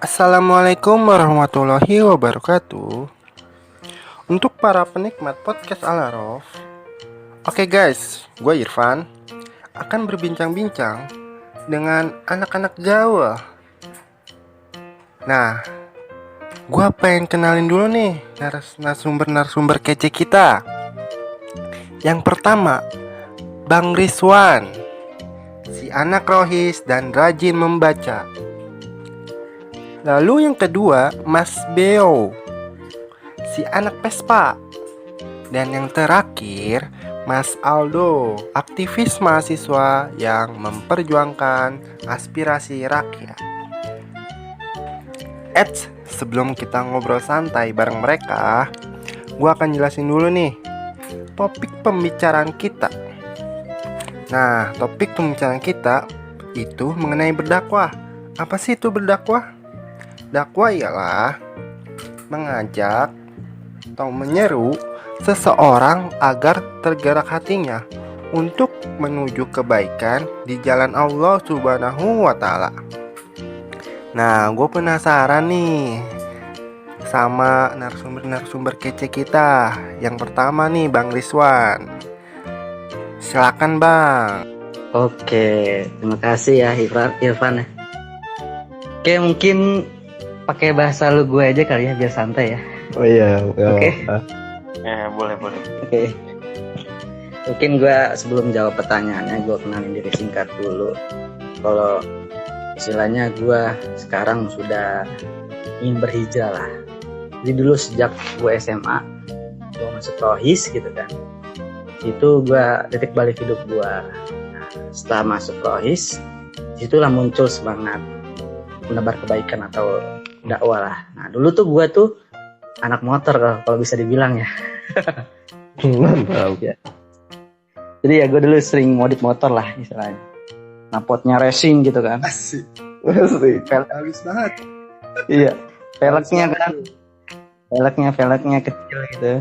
Assalamualaikum warahmatullahi wabarakatuh. Untuk para penikmat podcast Alarof, oke guys, gue Irfan akan berbincang-bincang dengan anak-anak Jawa. Nah, gue pengen kenalin dulu nih narasumber kece kita. Yang pertama, Bang Rizwan, si anak rohis dan rajin membaca. Lalu yang kedua, Mas Beo, si anak Vespa. Dan yang terakhir, Mas Aldo, aktivis mahasiswa yang memperjuangkan aspirasi rakyat. Sebelum kita ngobrol santai bareng mereka, gua akan jelasin dulu nih topik pembicaraan kita. Nah, topik pembicaraan kita itu mengenai berdakwah. Apa sih itu berdakwah? Dakwah ialah mengajak atau menyeru seseorang agar tergerak hatinya untuk menuju kebaikan di jalan Allah Subhanahu wa Ta'ala. Nah, gue penasaran nih sama narasumber kece kita. Yang pertama nih, Bang Rizwan. Silakan, Bang. Oke, terima kasih ya Irfan. Oke, mungkin pakai bahasa lu gue aja kali ya biar santai ya. Oh iya, Oke. Ya, boleh. Oke. Mungkin gue sebelum jawab pertanyaannya, gue kenalin diri singkat dulu. Kalau istilahnya gue sekarang sudah ingin berhijrah lah. Jadi dulu sejak gue SMA, gue masuk rohis gitu kan. Itu gue titik balik hidup gue. Nah, setelah masuk rohis, situlah muncul semangat menebar kebaikan atau dakwah lah. Nah dulu tuh gue tuh anak motor kalau bisa dibilang ya. Mantap. Ya. Jadi ya gue dulu sering modif motor lah istilahnya. Knalpotnya racing gitu kan. Asik. Habis banget. Iya. Velgnya kecil gitu.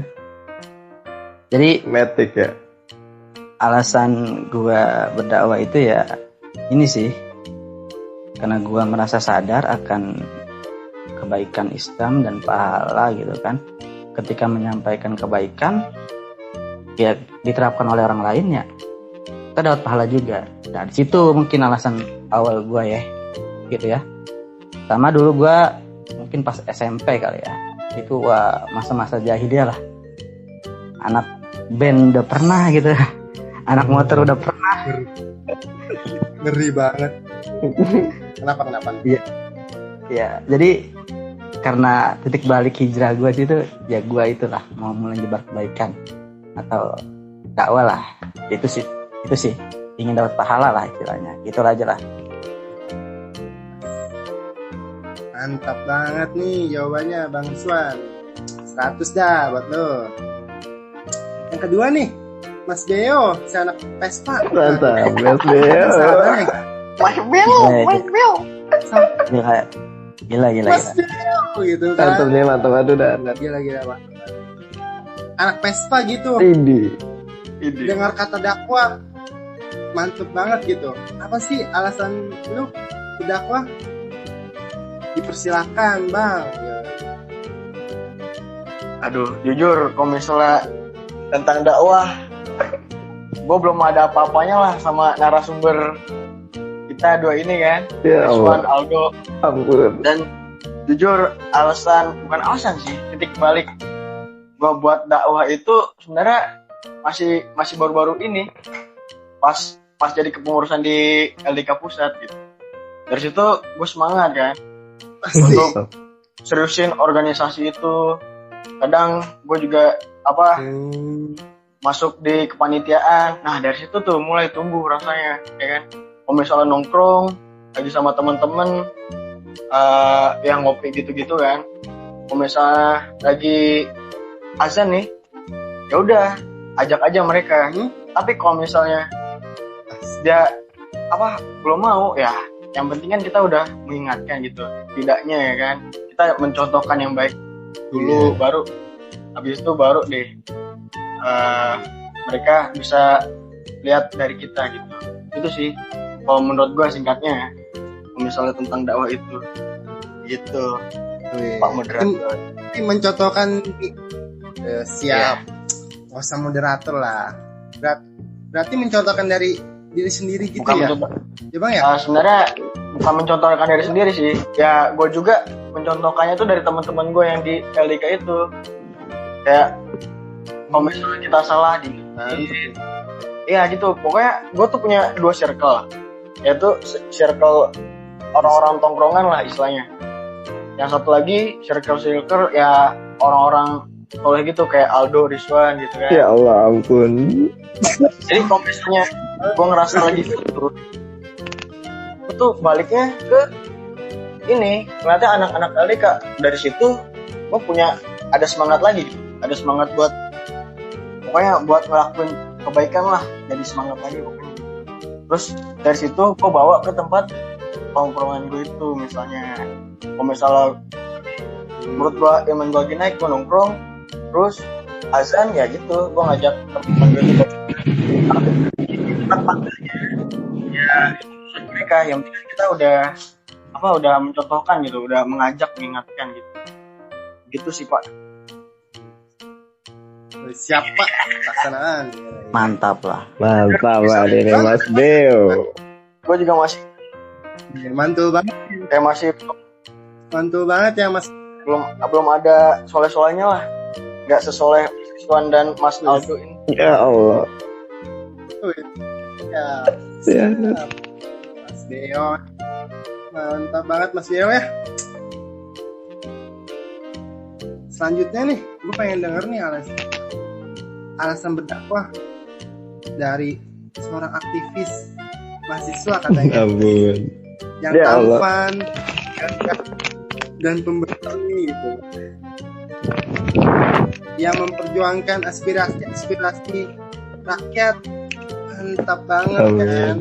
Jadi Matic ya. alasan gue berdakwah itu ya ini sih. Karena gue merasa sadar akan kebaikan Islam dan pahala gitu kan. Ketika menyampaikan kebaikan ya diterapkan oleh orang lain ya kita dapat pahala juga. Nah di situ mungkin alasan awal gue ya gitu ya. Sama dulu gue mungkin pas SMP kali ya, itu masa-masa jahiliyah lah. Anak band udah pernah gitu, anak motor udah pernah. Ngeri banget. Kenapa? Ya jadi karena titik balik hijrah gue situ ya gue itulah mau mulai nyebar kebaikan atau dakwah lah. Itu sih ingin dapat pahala lah istilahnya, gitu aja lah. Mantap banget nih jawabannya, Bang Rizwan. 100 dah buat lo. Yang kedua nih, Mas Beo, si anak Vespa. Mantap, Mas Beo. Mas Beo. Gila. Mas Beo gitu kan. Mantap nih, mantap. Aduh, dah. Gila Pak. Anak Vespa gitu. Ini. Dengar kata dakwah, mantep banget gitu. Apa sih alasan lu berdakwah? Dipersilakan, Bang. Aduh, jujur kalau misalnya tentang dakwah, gue belum ada apa-apanya lah sama narasumber kita dua ini kan, Ya Rizwan, Allah. Aldo. Ampun. Dan jujur bukan alasan sih, titik balik gue buat dakwah itu sebenarnya masih baru-baru ini, pas jadi kepengurusan di LDK Pusat gitu. Dari situ gue semangat kan untuk seriusin organisasi itu. Kadang gue juga masuk di kepanitiaan. Nah dari situ tuh mulai tumbuh rasanya ya kan. Kalau misalnya nongkrong lagi sama teman-teman yang ngopi gitu-gitu kan, kalau misalnya lagi azan nih ya udah ajak aja mereka. Tapi kalau misalnya dia belum mau ya, yang penting kan kita udah mengingatkan gitu, tidaknya ya kan, kita mencontohkan yang baik dulu, baru habis itu baru deh mereka bisa lihat dari kita gitu. Itu sih kalau menurut gue singkatnya, misalnya tentang dakwah itu. gitu Wih. Pak moderator. Ini mencontohkan siap. Nggak usah moderator lah. Berarti mencontohkan dari diri sendiri gitu Bukan ya? mencontoh, Ya bang ya? sebenarnya bukan mencontohkan dari sendiri sih. Ya gue juga mencontohkannya tuh dari teman-teman gue yang di LDK itu. Kayak kalau misalnya kita salah di iya gitu. Pokoknya gue tuh punya 2 circle. Yaitu circle orang-orang tongkrongan lah istilahnya. Yang satu lagi circle ya orang-orang soleh gitu kayak Aldo, Rizwan gitu kan. Ya Allah ampun. Jadi kalau misalnya gue ngerasa lagi gitu, gue tuh baliknya ke ini, ngeliatnya anak-anak LDK. Dari situ gue ada semangat lagi gitu. Ada semangat pokoknya buat ngelakuin kebaikan lah, jadi semangat lagi pokoknya. Terus dari situ gue bawa ke tempat tongkrongan gue itu. Misalnya kalau misalnya menurut gue iman gue lagi naik, gue nongkrong terus azan ya gitu, gue ngajak teman gue itu panggilnya ya mereka. Yang penting kita udah mencontohkan gitu, udah mengajak, mengingatkan gitu sih Pak. Siapa laksanaan? Mantap lah. Mantap ini Mas Deo. Gue juga masih Mantul banget. Mantul banget ya Mas. belum ada soleh-solehnya lah, nggak sesoleh Rizwan dan Mas Aldo ini. Ya Allah. Ya. Ya. Mas Deo. Mantap banget Mas Deo ya. Selanjutnya nih, gue pengen denger nih alasan berdakwah dari seorang aktivis mahasiswa katanya. Ampun. Yang Ya Allah. tampan dan pemberani gitu. Yang memperjuangkan aspirasi rakyat. Mantap banget Amin. kan.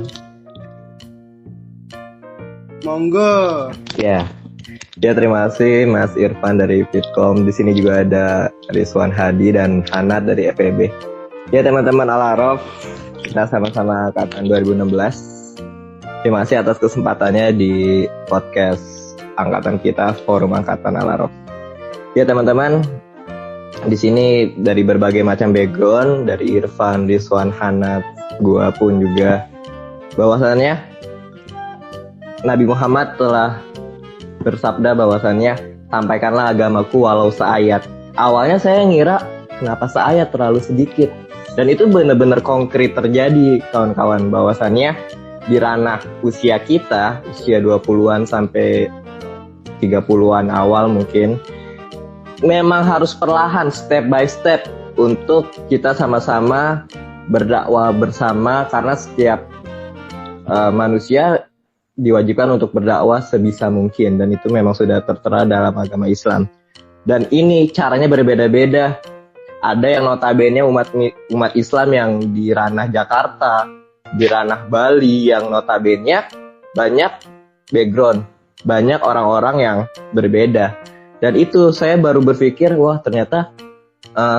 Monggo. Ya. Ya, terima kasih Mas Irfan dari Fitkom. Di sini juga ada Rizwan Hadi dan Hanat dari FEB. Ya, teman-teman Al-Araf, kita sama-sama angkatan 2016. Terima kasih atas kesempatannya di podcast angkatan kita, Forum Angkatan Al-Araf. Ya, teman-teman, di sini dari berbagai macam background, dari Irfan, Rizwan, Hanat, gua pun juga, bahwasannya Nabi Muhammad telah bersabda bahwasannya, sampaikanlah agamaku walau seayat. Awalnya saya ngira kenapa seayat terlalu sedikit, dan itu benar-benar konkret terjadi kawan-kawan, bahwasannya di ranah usia kita, usia 20-an sampai 30-an awal mungkin, memang harus perlahan, step by step, untuk kita sama-sama berdakwah bersama, karena setiap manusia diwajibkan untuk berdakwah sebisa mungkin, dan itu memang sudah tertera dalam agama Islam. Dan ini caranya berbeda-beda. Ada yang notabene umat Islam yang di ranah Jakarta, di ranah Bali, yang notabene banyak background, banyak orang-orang yang berbeda. Dan itu saya baru berpikir, wah ternyata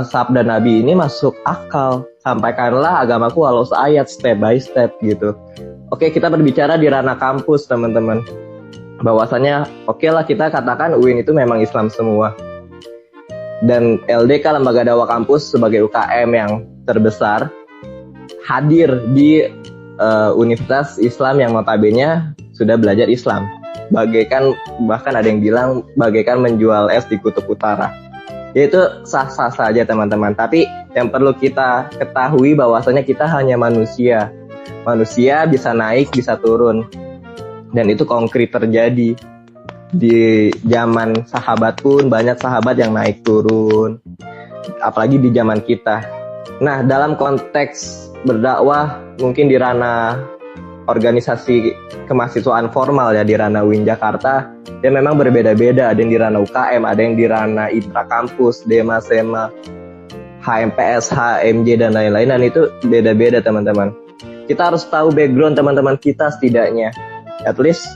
sabda Nabi ini masuk akal. Sampaikanlah agamaku walau seayat, step by step gitu. Oke, kita berbicara di ranah kampus, teman-teman. Bahwasannya, oke lah kita katakan UIN itu memang Islam semua. Dan LDK, Lembaga Dakwah Kampus, sebagai UKM yang terbesar, hadir di universitas Islam yang notabene sudah belajar Islam. Bagaikan, bahkan ada yang bilang, bagaikan menjual es di Kutub Utara. Yaitu sah-sah saja, teman-teman. Tapi yang perlu kita ketahui bahwasanya kita hanya manusia. Manusia bisa naik, bisa turun. Dan itu konkret terjadi. Di zaman sahabat pun banyak sahabat yang naik turun. Apalagi di zaman kita. Nah, dalam konteks berdakwah, mungkin di ranah organisasi kemahasiswaan formal ya, di ranah UIN Jakarta, ya memang berbeda-beda. Ada yang di ranah UKM, ada yang di ranah intrakampus, DEMA, SEMA, HMPS, HMJ, dan lain-lain. Dan itu beda-beda, teman-teman. Kita harus tahu background teman-teman kita setidaknya. At least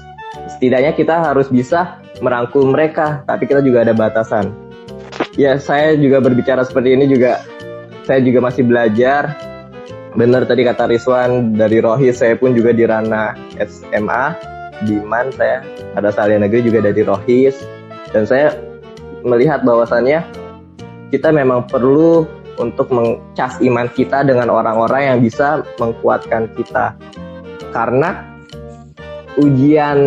setidaknya kita harus bisa merangkul mereka, tapi kita juga ada batasan. Ya, saya juga berbicara seperti ini juga, saya juga masih belajar. Benar tadi kata Rizwan, dari Rohis, saya pun juga di ranah SMA. Biman, saya ada Salya Negeri juga dari Rohis, dan saya melihat bahwasannya kita memang perlu untuk mengcas iman kita dengan orang-orang yang bisa mengkuatkan kita. Karena ujian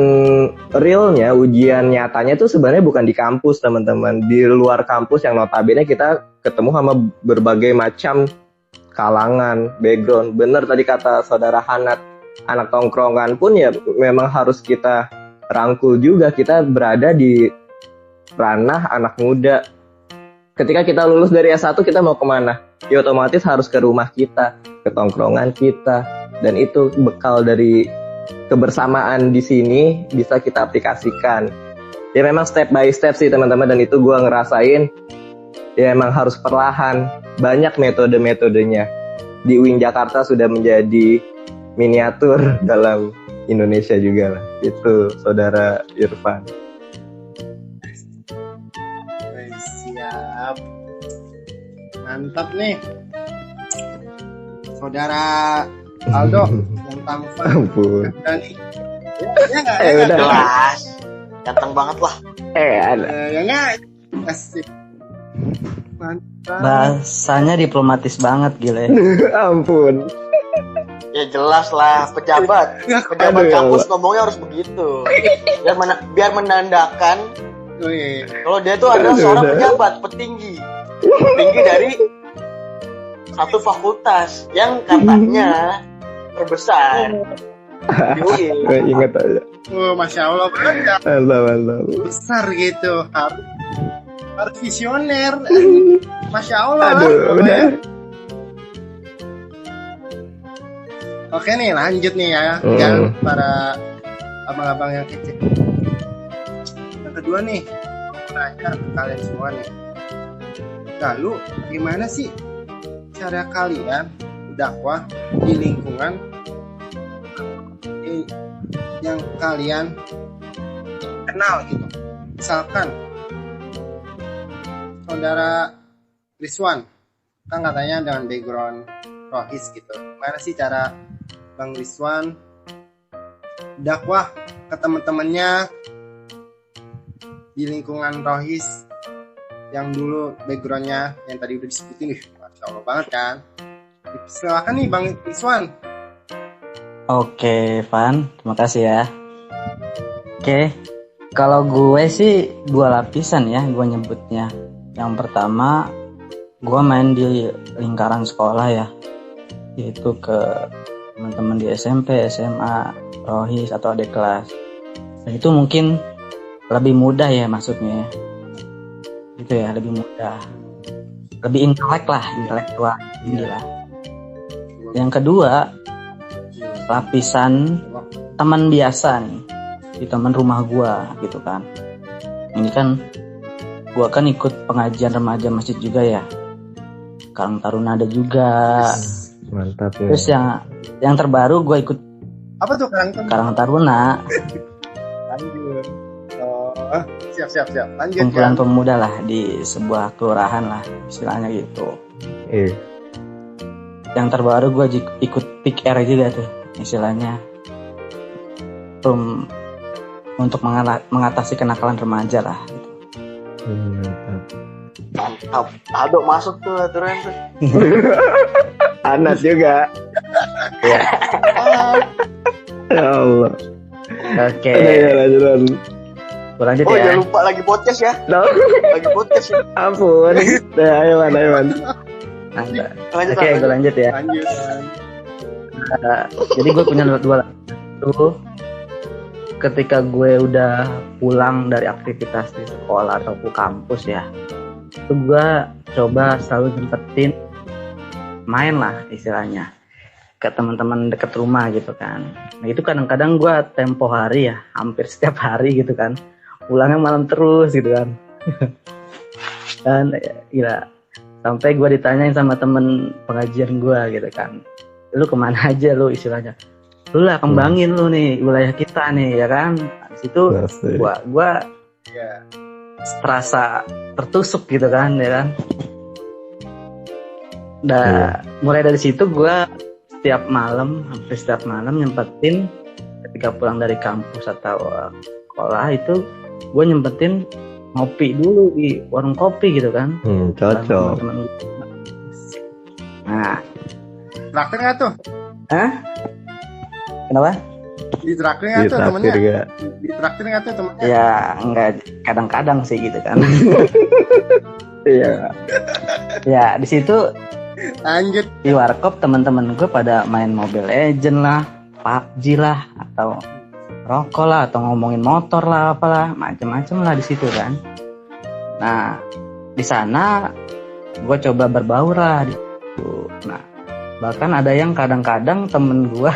realnya, ujian nyatanya itu sebenarnya bukan di kampus, teman-teman. Di luar kampus yang notabene kita ketemu sama berbagai macam kalangan, background. Bener tadi kata saudara Hanat, anak tongkrongan pun ya memang harus kita rangkul juga. Kita berada di ranah anak muda. Ketika kita lulus dari S1 kita mau kemana? Ya otomatis harus ke rumah kita, ke tongkrongan kita. Dan itu bekal dari kebersamaan di sini bisa kita aplikasikan. Ya memang step by step sih teman-teman, dan itu gue ngerasain ya emang harus perlahan. Banyak metode-metodenya. Di UIN Jakarta sudah menjadi miniatur dalam Indonesia juga lah. Itu saudara Irfan. Siap. Mantap nih. Saudara Aldo yang tampan. Ampun. Nih. Ya enggak? Ya Udah. Jelas. Ganteng banget lah. Ada. Ya enggak? Asik. Mantap. Bahasanya diplomatis banget gila ya. Ampun. Ya jelas lah, pejabat Aduh, ya kampus Allah. ngomongnya harus begitu. Biar menandakan Wih. kalau dia tuh adalah Aduh, seorang udah. pejabat petinggi dari satu fakultas yang katanya terbesar. Yoi. Gue inget aja. Oh, Masya Allah, banget. Mantap. Besar gitu. Harus visioner. Masya Allah. Aduh, udah. Oke nih, lanjut nih ya. Yang para abang-abang yang kecil. Yang kedua nih, aku nanya ke kalian semua nih. Lalu, gimana sih cara kalian dakwah di lingkungan yang kalian kenal gitu? Misalkan saudara Rizwan, kan katanya dengan background Rohis gitu. Gimana sih cara Bang Rizwan dakwah ke teman-temannya di lingkungan Rohis yang dulu backgroundnya yang tadi udah disebutin nih, Masya Allah banget kan. Silakan nih Bang Rizwan. Oke, Van, terima kasih ya. Oke, kalau gue sih 2 lapisan ya, gue nyebutnya. Yang pertama, gue main di lingkaran sekolah ya, yaitu ke teman-teman di SMP, SMA, Rohis atau adik kelas. Dan itu mungkin lebih mudah ya maksudnya. Gitu ya, lebih mudah. Lebih intelektual inilah. Yang kedua, lapisan teman biasa nih, di teman rumah gua gitu kan. Ini kan gua kan ikut pengajian remaja masjid juga ya. Karang Taruna ada juga. Mantap nih. Terus yang terbaru gua ikut Apa tuh Karang Taruna, Lanjut. Oh, siap. Lanjut kumpulan ya. pemuda lah di sebuah kelurahan lah istilahnya gitu. Yang terbaru gua ikut PIK-R juga tuh istilahnya. Untuk mengatasi kenakalan remaja lah gitu. Mantap. Mantap. Aldo masuk tuh aturan tuh. Anak juga. Ya Allah. Oke, Lanjut. gua lanjut Oh ya. jangan lupa lagi podcast ya. No. Lagi podcast ya. Ampun. Ayo man. Lanjut. Lanjut, Oke, lanjut. gue lanjut ya. Lanjut. Jadi gue punya 2 itu ketika gue udah pulang dari aktivitas di sekolah ataupun kampus ya, itu gue coba selalu nyempetin main lah istilahnya ke teman-teman deket rumah gitu kan. Nah itu kadang-kadang gue tempo hari ya, hampir setiap hari gitu kan, pulangnya malam terus gitu kan. Dan gila, sampai gue ditanyain sama temen pengajian gue gitu kan, lu kemana aja lu istilahnya, lu lah kembangin lu nih wilayah kita nih ya kan. Di situ gua Ya. terasa tertusuk gitu kan ya kan. Mulai dari situ gua hampir setiap malam nyempetin ketika pulang dari kampus atau sekolah itu gue nyempetin ngopi dulu di warung kopi gitu kan. Cocok. Teman-teman gue. Nah, Traktir nggak tuh? hah? Kenapa? Ditraktir nggak tuh Ditraktir temennya? gak? Ditraktir nggak tuh temennya? Ya enggak, kadang-kadang sih gitu kan. Iya. Ya di situ Lanjut. di warkop teman-teman gue pada main Mobile Legend lah, PUBG lah, atau rokok lah, atau ngomongin motor lah, apalah, macem-macem lah di situ kan. Nah di sana gue coba berbaur lah di situ. Nah bahkan ada yang kadang-kadang temen gue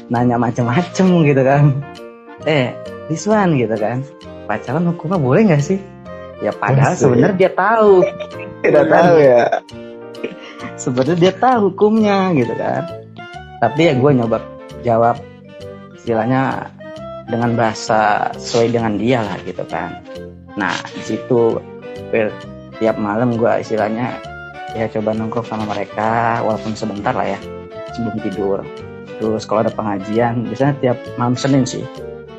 nanya macem-macem gitu kan. Rizwan gitu kan, pacaran hukumnya boleh nggak sih? Ya padahal Asik. sebenarnya dia tahu. Tidak tahu ya. Sebenarnya dia tahu hukumnya gitu kan. Tapi ya gue nyoba jawab istilahnya dengan bahasa sesuai dengan dia lah gitu kan. Nah di situ tiap malam gue istilahnya ya coba nongkrong sama mereka walaupun sebentar lah ya sebelum tidur. Terus kalau ada pengajian biasanya tiap malam Senin sih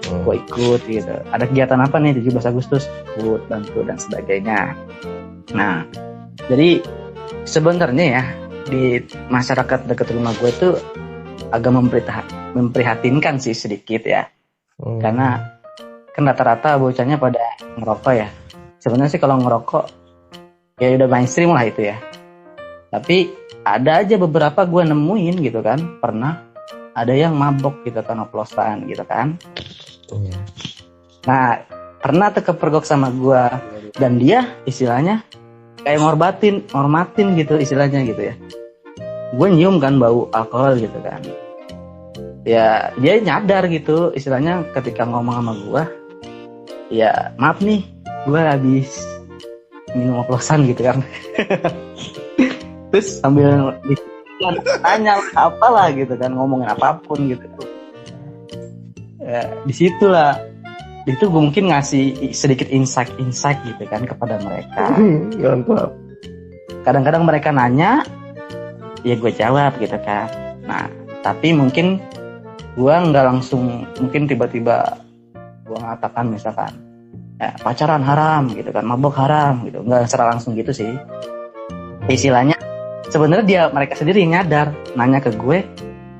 gue ikut gitu. Ada kegiatan apa nih 17 Agustus ikut bantu dan sebagainya. Nah jadi sebenarnya ya di masyarakat dekat rumah gue itu agak memprihatinkan sih sedikit ya. Karena kan rata-rata bocahnya pada ngerokok ya. Sebenarnya sih kalau ngerokok ya udah mainstream lah itu ya. Tapi ada aja beberapa gue nemuin gitu kan. Pernah ada yang mabok gitu kan, oplosan gitu kan. Nah pernah tuh kepergok sama gue. Dan dia istilahnya kayak ngormatin gitu istilahnya gitu ya. Gue nyium kan bau alkohol gitu kan. Ya dia nyadar gitu istilahnya ketika ngomong sama gue. Ya maaf nih, gue habis minum oplosan gitu kan. Terus sambil tanya apalah gitu kan, ngomongin apapun gitu. Ya, disitulah itu gue mungkin ngasih sedikit insight gitu kan kepada mereka. Mantap. Kadang-kadang mereka nanya, ya gue jawab gitu kan. Nah, tapi mungkin gue nggak langsung, mungkin tiba-tiba gue mengatakan misalkan, pacaran haram gitu kan, mabok haram gitu. Nggak secara langsung gitu sih. Istilahnya, sebenarnya mereka sendiri yang nyadar, nanya ke gue,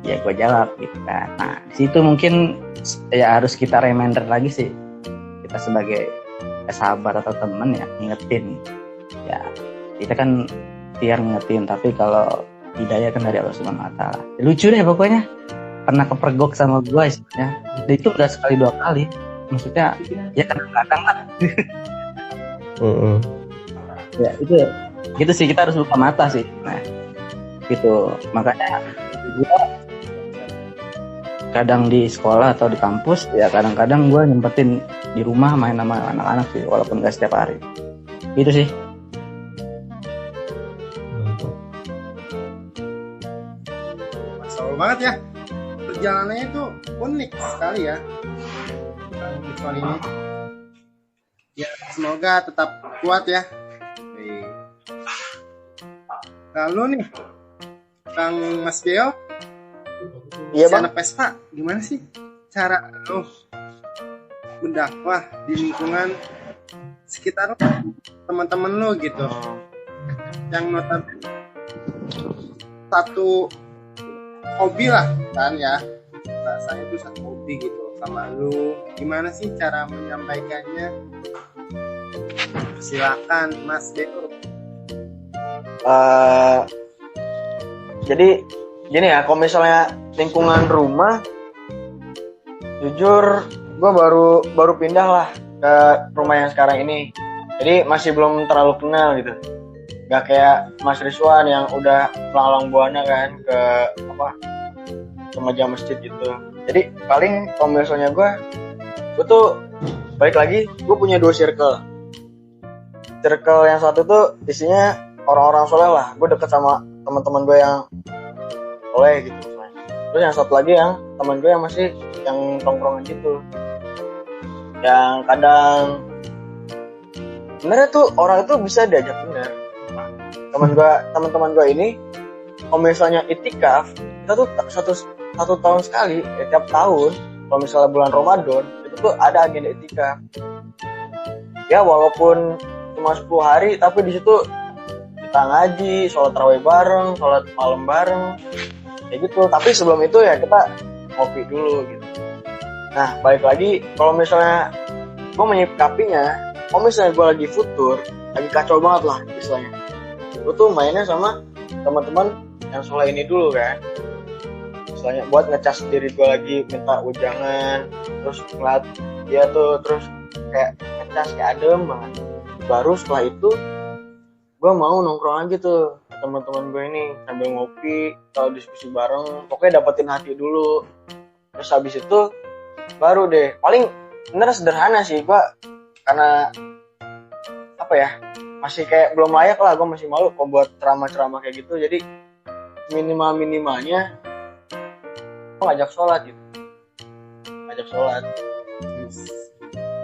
ya gue jawab gitu kan. Nah, di situ mungkin ya harus kita reminder lagi sih, kita sebagai sahabat atau teman ya ngingetin. Ya kita kan biar ngingetin, tapi kalau hidayah kan dari Allah Subhanahu Wa Taala. Lucu deh pokoknya, pernah kepergok sama gue istilahnya. Dan itu udah sekali 2 kali. Maksudnya ya kadang-kadang lah. Ya itu gitu sih, kita harus buka mata sih. Nah gitu, makanya gue kadang di sekolah atau di kampus ya kadang-kadang gue nyempetin di rumah main sama anak-anak sih, walaupun gak setiap hari. Gitu sih. Seru banget ya. Perjalanannya itu unik sekali ya. Soal ini. Ya semoga tetap kuat ya. Lalu nih, Kang Mas Beo, Iya si bang. anak Vespa, gimana sih cara lo mendakwah di lingkungan sekitar teman-teman lo gitu, yang notabene satu hobi lah kan ya, rasanya itu satu hobi gitu sama lo, gimana sih cara menyampaikannya? Silakan Mas Beo. Jadi gini ya, kalau misalnya lingkungan rumah, jujur gue baru pindah lah ke rumah yang sekarang ini. Jadi masih belum terlalu kenal gitu. Gak kayak Mas Rizwan yang udah melalang buana kan ke remaja masjid gitu. Jadi paling kalau misalnya gue tuh balik lagi, gue punya 2 circle. Circle yang satu tuh isinya orang-orang soleh lah. Gue deket sama teman-teman gue yang soleh gitu misalnya. Terus yang satu lagi yang teman gue yang masih yang tongkrongan gitu, yang kadang sebenarnya tuh orang itu bisa diajak bener. Teman-teman gue ini kalau misalnya itikaf, kita tuh satu tahun sekali ya, tiap tahun kalau misalnya bulan Ramadan itu tuh ada agenda etika. Ya walaupun cuma 10 hari tapi di situ kita ngaji, sholat tarawih bareng, sholat malam bareng, kayak gitu. Tapi sebelum itu ya kita ngopi dulu gitu. Nah balik lagi, kalau misalnya gue menyikapinya, kalau misalnya gue lagi futur, lagi kacau banget lah istilahnya, gue tuh mainnya sama teman-teman yang soleh ini dulu kan, istilahnya buat ngecas diri gue lagi, minta ujangan, terus ngeliat dia tuh, terus kayak ngecas kayak adem banget. Baru setelah itu gue mau nongkrong lagi tuh teman-teman gue ini sambil ngopi, kalau diskusi bareng, pokoknya dapetin hati dulu. Terus habis itu baru deh, paling bener sederhana sih gue, karena apa ya, masih kayak belum layak lah, gue masih malu kok buat ceramah-ceramah kayak gitu. Jadi minimalnya gue ngajak sholat gitu, ngajak sholat.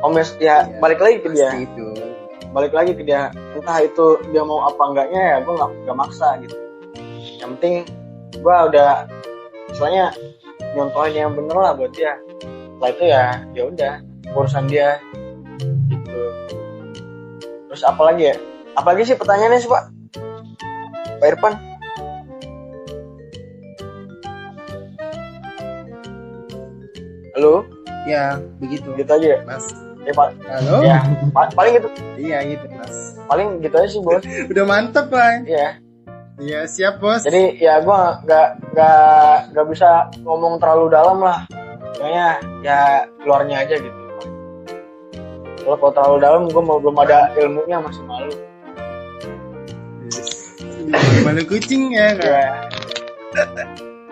Omes ya, balik lagi ke dia, balik lagi ke dia, entah itu dia mau apa enggaknya ya gue nggak maksa gitu. Yang penting gue udah misalnya nyontohin yang bener lah buat dia. Setelah itu ya udah urusan dia gitu. Terus apalagi ya, apalagi sih pertanyaannya sih Pak Irfan? Halo? Ya begitu Gitu aja ya Mas. ya Pak. Halo. Ya paling gitu, Iya gitu Mas. paling gitu aja sih bos. Udah mantep lah. Iya. Iya siap bos. Jadi ya gue nggak bisa ngomong terlalu dalam lah. Kayaknya ya luarnya aja gitu. Kalau terlalu dalam gue belum ada ilmunya, masih malu. Malu kucing ya kan. Ya.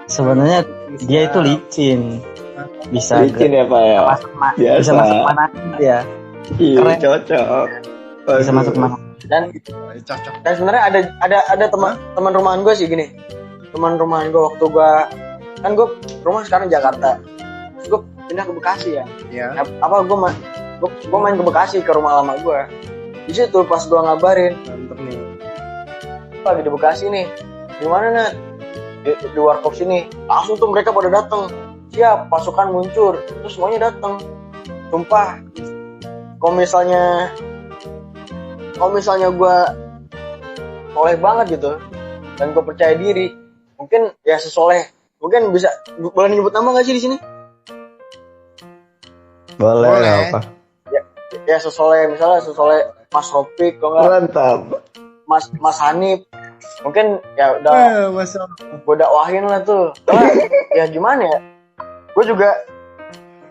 Sebenarnya dia itu licin. Bisa Licin ya Pak ya. bisa masuk mana aja. Iya, Keren. cocok. Bisa masuk mana. Dan Cocok. sebenarnya ada teman rumahan gue sih gini. Teman rumahan gue waktu gue kan gue rumah sekarang Jakarta. Terus gue pindah ke Bekasi ya. Ya. Apa gue main ke Bekasi ke rumah lama gue. Di situ pas gue ngabarin, Mantep nih. lagi di Bekasi nih, di mana Nat? Di warkop sini. Langsung tuh mereka pada datang. Siap, pasukan muncul, terus semuanya datang. Sumpah, kalau misalnya gue soleh banget gitu, dan gue percaya diri, mungkin ya sesoleh, mungkin bisa, boleh nyebut nama nggak sih di sini? Boleh. Apa? Ya sesoleh, misalnya sesoleh Mas Ropik, kalau nggak Mantap. Mas Hanif, mungkin ya udah Masa gue dakwahin lah tuh. Karena ya gimana ya, gue juga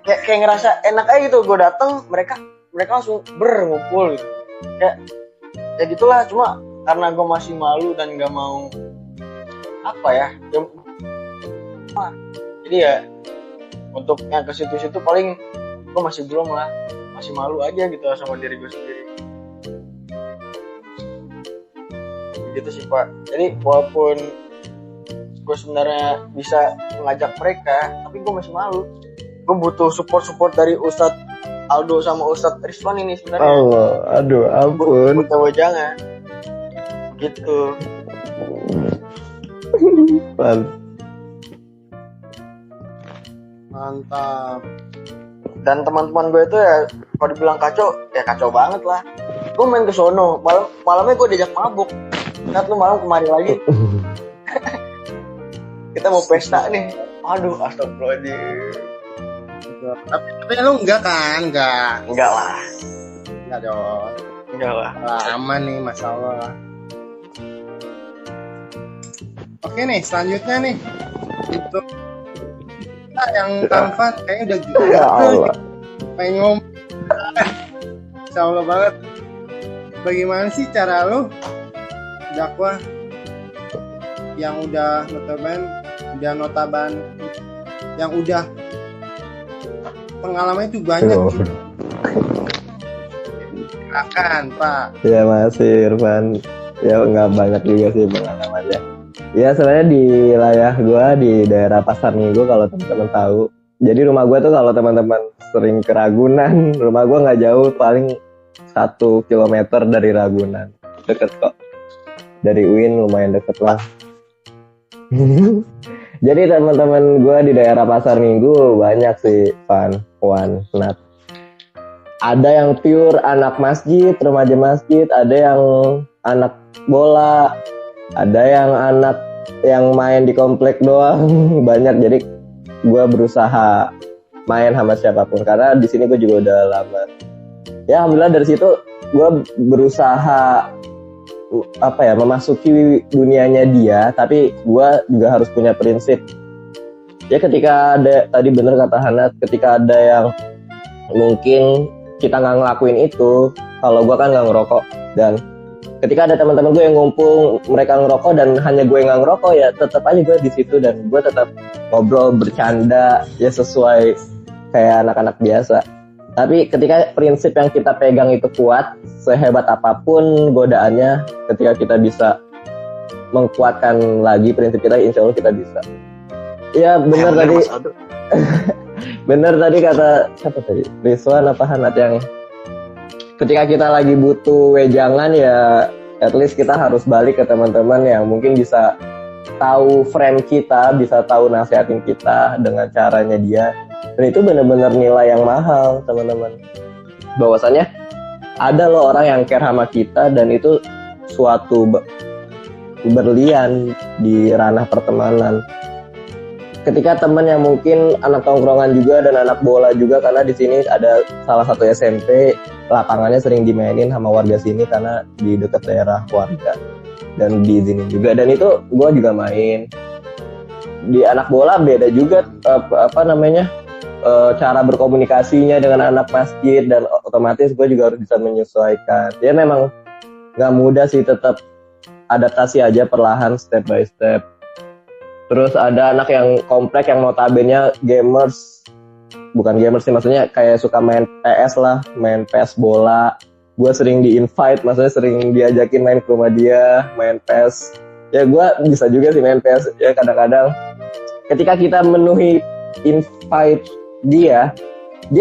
kayak ngerasa enak aja gitu. Gue dateng, mereka langsung ngumpul gitu. Kayak ya gitulah. Cuma karena gue masih malu dan gak mau apa ya, jadi ya untuk yang ke situ-situ paling gue masih belum lah, masih malu aja gitu sama diri gue sendiri. Gitu sih Pak. Jadi walaupun gue sebenarnya bisa mengajak mereka, tapi gue masih malu. Gue butuh support dari Ustadz Aldo sama Ustadz Rizwan ini sebenarnya. Allah, aduh ampun. Butuh jangan gitu. mantap. Dan teman-teman gue itu ya kalau dibilang kacau, ya kacau banget lah. Gue main ke sono, malamnya gue diajak mabuk. Nat, lu malam kemari lagi. Kita mau pesta nih. Aduh, astagfirullahaladzim. Tapi lu enggak kan? Enggak lah. Enggak dong. Enggak lah. Wah, aman nih, Masya Allah. Oke nih, selanjutnya nih untuk kita yang Tanfan kayaknya udah gitu. Ya Allah. Pengen ngomong. Masya Allah banget. Bagaimana sih cara lu dakwah yang udah notaban yang udah pengalaman itu banyak Tuh. gitu. Silakan Pak. Ya masih Irfan. Ya nggak banyak juga sih pengalamannya. Ya sebenarnya di wilayah gue di daerah Pasar Minggu kalau teman-teman tahu. Jadi rumah gue tuh kalau teman-teman sering ke Ragunan, rumah gue nggak jauh, paling 1 kilometer dari Ragunan. Deket kok. Dari UIN lumayan deket lah. Jadi teman-teman gue di daerah Pasar Minggu banyak sih, Wan, Nat. Ada yang pure anak masjid, remaja masjid, ada yang anak bola, ada yang anak yang main di komplek doang, banyak. Jadi gue berusaha main sama siapapun karena di sini gue juga udah lama. Ya alhamdulillah dari situ gue berusaha memasuki dunianya dia, tapi gue juga harus punya prinsip. Ya ketika ada, tadi bener kata Hana, ketika ada yang mungkin kita nggak ngelakuin itu, kalau gue kan nggak ngerokok, dan ketika ada teman-teman gue yang ngumpul mereka ngerokok dan hanya gue nggak ngerokok, ya tetap aja gue di situ dan gue tetap ngobrol bercanda ya sesuai kayak anak-anak biasa. Tapi ketika prinsip yang kita pegang itu kuat, sehebat apapun godaannya, ketika kita bisa mengkuatkan lagi prinsip kita, insya Allah kita bisa. Ya benar tadi. Benar tadi kata siapa tadi? Rizwan apa Hanat yang ketika kita lagi butuh wejangan ya at least kita harus balik ke teman-teman yang mungkin bisa tahu frame kita, bisa tahu nasihatin kita dengan caranya dia. Dan itu benar-benar nilai yang mahal, teman-teman. Bahwasannya ada loh orang yang care sama kita dan itu suatu berlian di ranah pertemanan. Ketika teman yang mungkin anak tongkrongan juga dan anak bola juga, karena di sini ada salah satu SMP lapangannya sering dimainin sama warga sini karena di dekat daerah warga dan diizinin juga, dan itu gue juga main. Di anak bola beda juga cara berkomunikasinya dengan anak masjid, dan otomatis gue juga harus bisa menyesuaikan. Ya memang nggak mudah sih, tetap adaptasi aja perlahan step by step. Terus ada anak yang komplek yang notabene gamers, bukan gamers sih, maksudnya kayak suka main PS lah, main PS bola. Gue sering di-invite, maksudnya sering diajakin main ke rumah dia, main PS. Ya gue bisa juga sih main PS, ya kadang-kadang. Ketika kita memenuhi invite dia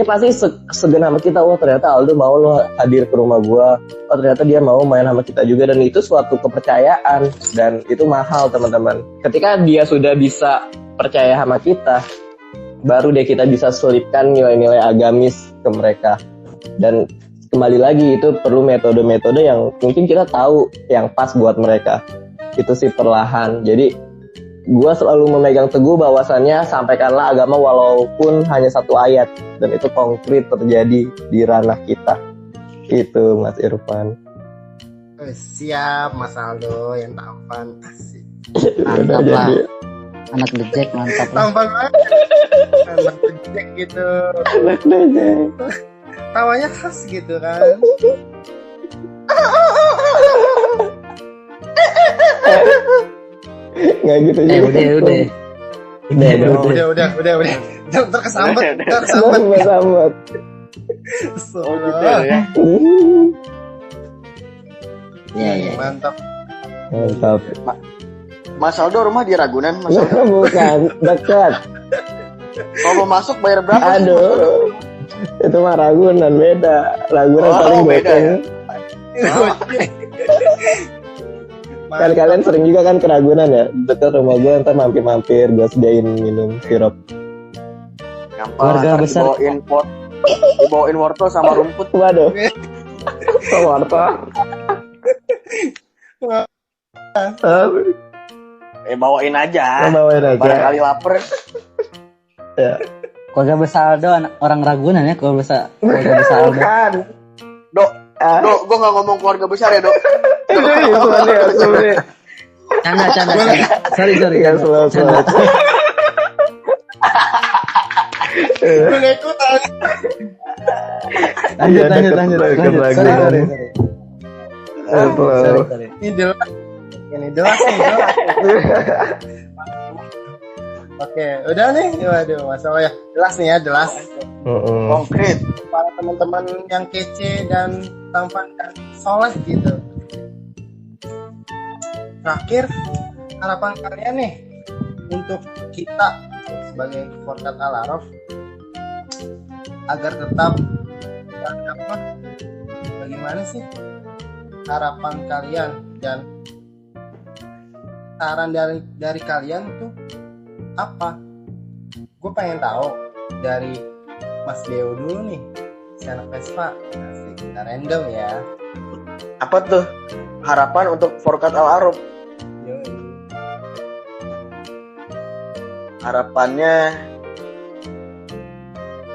pasti segen sama kita. Oh ternyata Aldo mau lo hadir ke rumah gue, oh ternyata dia mau main sama kita juga, dan itu suatu kepercayaan dan itu mahal, teman-teman. Ketika dia sudah bisa percaya sama kita, baru deh kita bisa selipkan nilai-nilai agamis ke mereka. Dan kembali lagi itu perlu metode-metode yang mungkin kita tahu yang pas buat mereka. Itu sih perlahan. Jadi gue selalu memegang teguh bahwasannya sampaikanlah agama walaupun hanya satu ayat, dan itu konkret terjadi di ranah kita. Itu Mas Irfan. Siap Mas Aldo yang tampan. Asik. Mantap lah. Anak dejek mantap lah. Tampan banget. Anak dejek gitu. Anak dejek. Tawanya khas gitu kan. Nggak gitu juga. Udah. Terkesambat. Sambat. Oh gitu ya. Iya. Mantap. Mas Aldo rumah di Ragunan, Mas Aldo. Bukan, dekat. Kalau mau masuk bayar berapa? Aduh. Itu mah Ragunan beda. Ragunan paling beda goceng. Kan kalian sering juga kan ke Ragunan ya? Dekat rumah gue, ntar mampir-mampir gue sediain minum sirup. Keluarga besar. Dibawain wortel sama rumput. Waduh. Wortel. Bawain aja. Bawain aja. Barangkali lapar. Ya. Keluarga besar Aldo orang Ragunan ya, keluarga besar Aldo. Bukan. Dok, gue gak ngomong keluarga besar ya, Dok. Canda. Sorry. Ya, selamat. Gue ikutan. Lanjut. Sorry. Ini jelas. Oke, udah nih. Waduh, masalah ya. Jelas. Konkret. Para teman-teman yang kece dan tampan dan soleh gitu. Terakhir, harapan kalian nih untuk kita sebagai Forkat Al-Araf agar tetap bagaimana sih harapan kalian dan saran dari kalian tuh apa? Gue pengen tahu dari Mas Deo dulu nih, si anak Vespa. Asik, kita random ya. Apa tuh harapan untuk Forkat Al-Arab? Yoi. Harapannya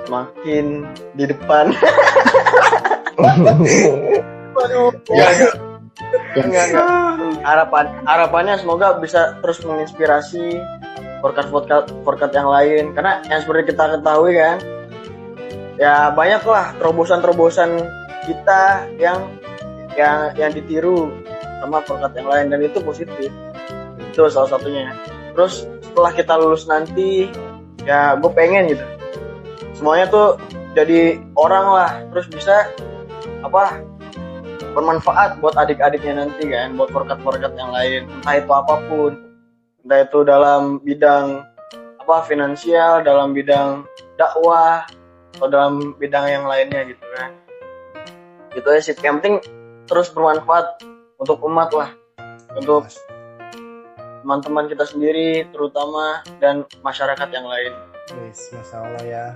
makin di depan. Waduh. Enggak. Harapannya semoga bisa terus menginspirasi Forkat yang lain, karena yang seperti kita ketahui kan, ya banyaklah terobosan kita yang ditiru sama Forkat yang lain, dan itu positif. Itu salah satunya. Terus setelah kita lulus nanti, ya gue pengen gitu semuanya tuh jadi orang lah, terus bisa bermanfaat buat adik-adiknya nanti kan, buat Forkat yang lain, entah itu apapun, entah itu dalam bidang finansial, dalam bidang dakwah, atau dalam bidang yang lainnya gitu kan. Gitu ya sih, yang penting terus bermanfaat untuk umat lah, untuk teman-teman kita sendiri terutama, dan masyarakat yang lain. Wis, Masya Allah ya.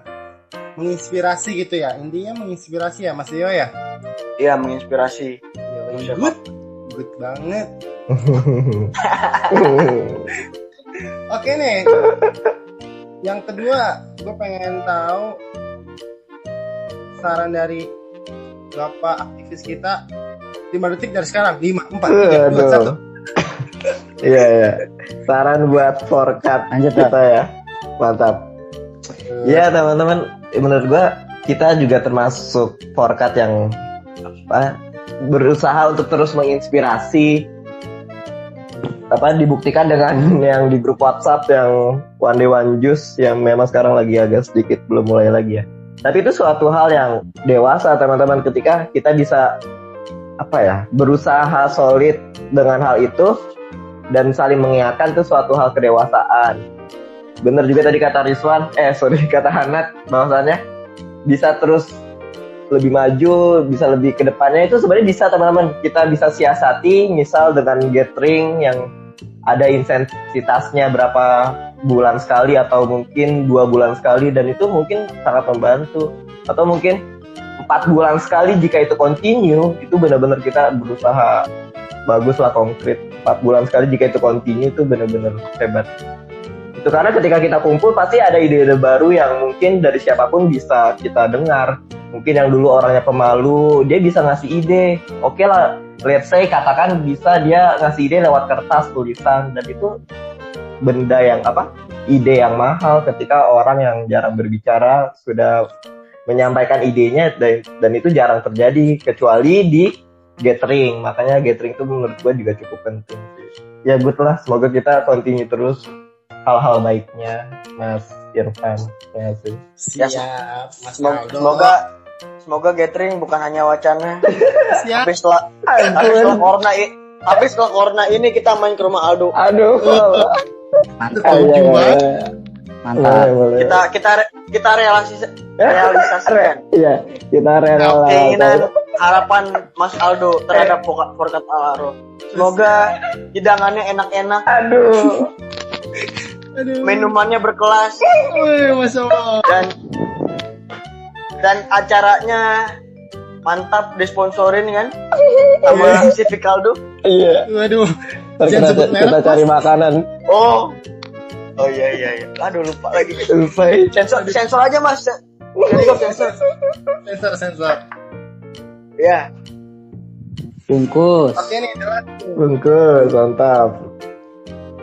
Menginspirasi gitu ya, intinya menginspirasi ya Mas Deo ya. Iya, menginspirasi. Yoi, good banget. Oke nih, yang kedua gue pengen tahu saran dari Bapak aktivis kita 5 detik dari sekarang. 5, 4, 3, 2, 1. Iya. Saran buat Forkat Lanjut, kita ya. Mantap. Ya teman-teman, menurut gua kita juga termasuk Forkat yang berusaha untuk terus menginspirasi. Dibuktikan dengan yang di grup WhatsApp yang One Day One Juice yang memang sekarang lagi agak sedikit belum mulai lagi ya. Tapi itu suatu hal yang dewasa teman-teman, ketika kita bisa berusaha solid dengan hal itu dan saling mengingatkan, itu suatu hal kedewasaan. Bener juga tadi kata kata Hanat, bahwasannya bisa terus lebih maju, bisa lebih ke depannya, itu sebenarnya bisa teman-teman. Kita bisa siasati, misal dengan gathering yang ada intensitasnya berapa bulan sekali atau mungkin 2 bulan sekali, dan itu mungkin sangat membantu. Atau mungkin 4 bulan sekali jika itu continue, itu benar-benar kita berusaha bagus lah, konkret. 4 bulan sekali jika itu continue, itu benar-benar hebat. Itu karena ketika kita kumpul pasti ada ide-ide baru yang mungkin dari siapapun bisa kita dengar. Mungkin yang dulu orangnya pemalu, dia bisa ngasih ide. Oke lah, let's say katakan bisa dia ngasih ide lewat kertas, tulisan, dan itu benda yang ide yang mahal ketika orang yang jarang berbicara sudah menyampaikan idenya, dan itu jarang terjadi kecuali di gathering. Makanya gathering itu menurut gue juga cukup penting. Ya good lah, semoga kita continue terus hal-hal baiknya, Mas Irfan. Ya sih. Siap, Mas Aldo. Semoga gathering bukan hanya wacana. Siap. Tapi setelah corona ini kita main ke rumah Aldo. Aduh. Mantap. Setuju banget. Mantap. Boleh. Kita realisasikan. Iya, kita keinginan harapan Mas Aldo terhadap Forkat Al-Arab. Semoga hidangannya enak-enak. Aduh. Minumannya berkelas. Masya Allah. Dan acaranya mantap, disponsorin kan sama Civic Aldo. Iya. Waduh. Kita cari makanan. Oh iya. Aduh, lupa lagi. Sensor aja Mas. Sensor. Ya. Bungkus. Oke nih, jelas. Bungkus, mantap.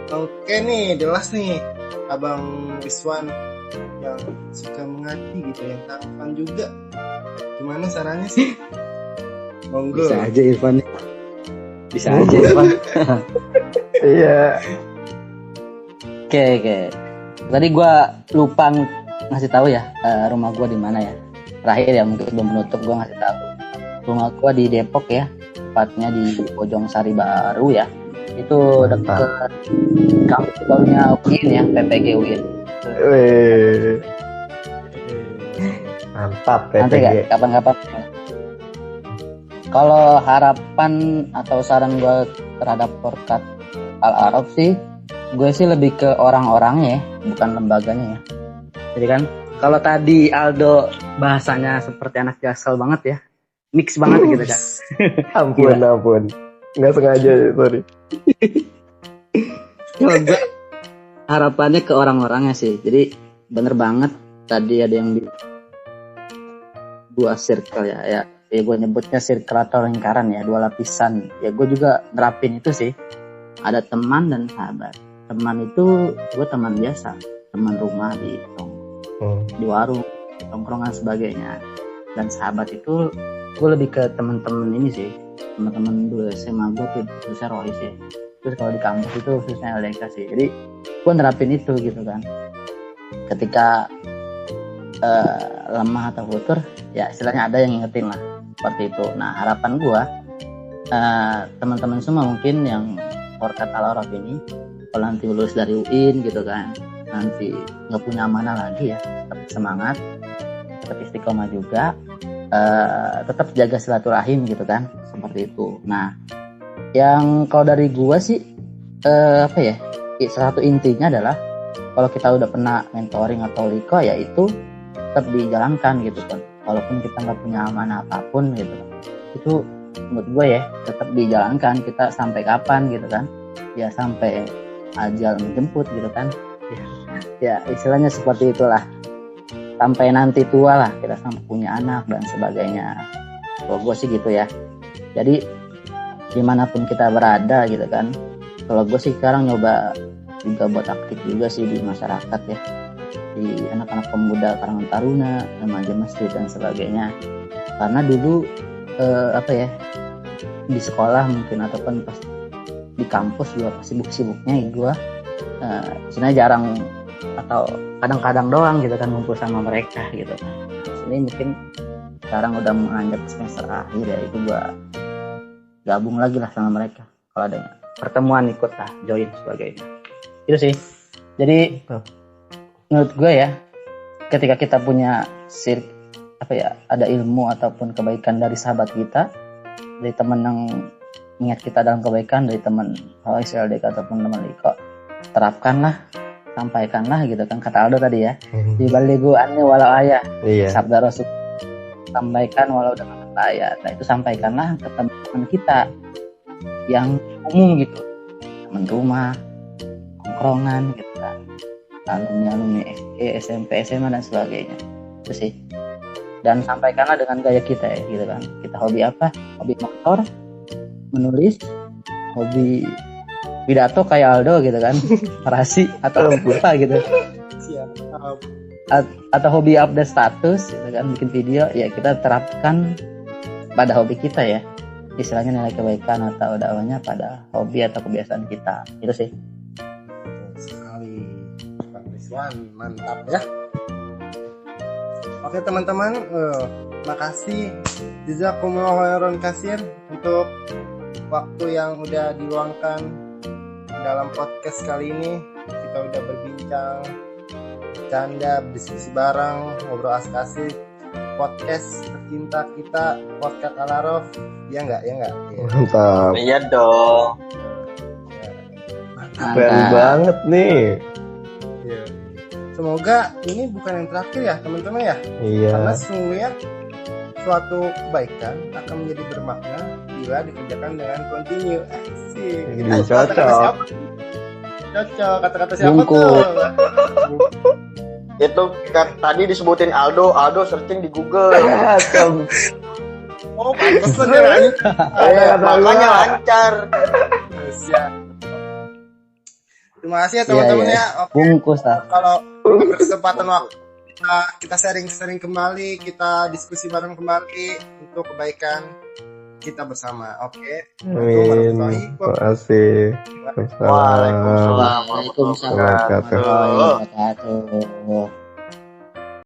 Oke nih, jelas nih. Abang Rizwan yang suka mengaji gitu, yang tampan juga. Gimana sarannya sih? Monggo. Bisa aja Irfan. Iya. Oke. Tadi gua lupa ngasih tahu ya, rumah gua di mana ya. Terakhir ya, mungkin belum menutup gua ngasih tahu. Rumah gua di Depok ya, tepatnya di Bojong Sari Baru ya. Itu dekat kampus barunya UIN ya, PPG UIN. Wih. Mantap Nanti PPG. kapan-kapan. Kalau harapan atau saran gue terhadap Forkat Al-Arab sih, gue sih lebih ke orang-orangnya ya, bukan lembaganya ya. Jadi kan kalau tadi Aldo bahasanya seperti anak Jaksel banget ya, mix banget gitu kan. Ampun. Nggak sengaja, sorry. Kalau gue harapannya ke orang-orangnya sih. Jadi bener banget tadi ada yang di dua circle ya gue nyebutnya circle atau lingkaran ya, dua lapisan. Ya gue juga nerapin itu sih. Ada teman dan sahabat. Teman itu gue teman biasa, teman rumah di warung, tongkrongan sebagainya. Dan sahabat itu gue lebih ke teman-teman ini sih, teman-teman dulu SMA gue tuh khususnya Rohis ya. Terus kalau di kampus itu khususnya LDK sih. Jadi gue nerapin itu gitu kan. Ketika lemah atau futur, ya istilahnya ada yang ngingetin lah seperti itu. Nah harapan gue teman-teman semua mungkin yang Orkat Al-Araf ini kalau nanti lulus dari UIN gitu kan, nanti nggak punya amanah lagi ya, tetap semangat, tetap istiqomah juga, tetap jaga silaturahim gitu kan, seperti itu. Nah yang kalau dari gue sih apa ya, salah satu intinya adalah kalau kita udah pernah mentoring atau liko ya itu tetap dijalankan gitu kan, walaupun kita nggak punya amanah apapun gitu, itu menurut gue ya tetap dijalankan. Kita sampai kapan gitu kan, ya sampai ajal menjemput gitu kan ya istilahnya seperti itulah, sampai nanti tua lah kita sampai punya anak dan sebagainya. Kalau gue sih gitu ya. Jadi dimanapun kita berada gitu kan, kalau gue sih sekarang nyoba juga buat aktif juga sih di masyarakat ya, di anak-anak pemuda Karang Taruna, remaja masjid dan sebagainya. Karena dulu apa ya, di sekolah mungkin ataupun pas di kampus juga pas sibuk-sibuknya gue sebenarnya jarang atau kadang-kadang doang gitu kan ngumpul sama mereka gitu kan. Ini mungkin sekarang udah menganjak semester akhir ya, itu gue gabung lagi lah sama mereka kalau ada pertemuan, ikut lah, join sebagainya. Itu sih. Jadi menurut gue ya, ketika kita punya ada ilmu ataupun kebaikan dari sahabat kita, dari teman yang ingat kita dalam kebaikan, dari teman LDK ataupun teman Liko, terapkanlah, sampaikanlah gitu kan, kata Aldo tadi ya, dibalighu anni walau ayah, sabda Rasul, sampaikan walau dengan kata ayat. Nah itu sampaikanlah ke teman kita yang umum gitu, teman rumah, tongkrongan gitu kan, alumni SD, SMP, SMA dan sebagainya. Itu sih. Dan sampaikanlah dengan gaya kita ya gitu kan. Kita hobi apa? Hobi motor, menulis, hobi pidato kayak Aldo gitu kan, narasi atau apa gitu. Atau hobi update status gitu kan, bikin video, ya kita terapkan pada hobi kita ya. Istilahnya nilai kebaikan atau dakwahnya pada hobi atau kebiasaan kita. Itu sih. Sekali Bang Rizwan, mantap ya. Oke teman-teman, makasih jazakumullahu khairan katsir untuk waktu yang udah diluangkan dalam podcast kali ini. Kita udah berbincang, bercanda, berdiskusi bareng, ngobrol asik-asik. Podcast tercinta kita, podcast Al-Araf. Ya enggak? Mantap. Iya dong. Keren banget nih. Ya. Semoga ini bukan yang terakhir ya teman-teman ya. Iya. Karena sesungguhnya suatu kebaikan akan menjadi bermakna bila dikerjakan dengan continue. Asik. Ini cocok. Cocok. Kata-kata siapa Bungkuk. tuh? Itu tadi disebutin Aldo searching di Google. Oh, pantesan ya. Makanya lancar. Siap. Terima kasih ya teman-teman Iya. ya. Oke. Bungkus lah. Kalau berkesempatan waktu kita sharing-sharing kembali, kita diskusi bareng kembali untuk kebaikan kita bersama. Oke. Amin. Terima kasih. Waalaikumsalam. Waalaikumsalam warahmatullahi wabarakatuh.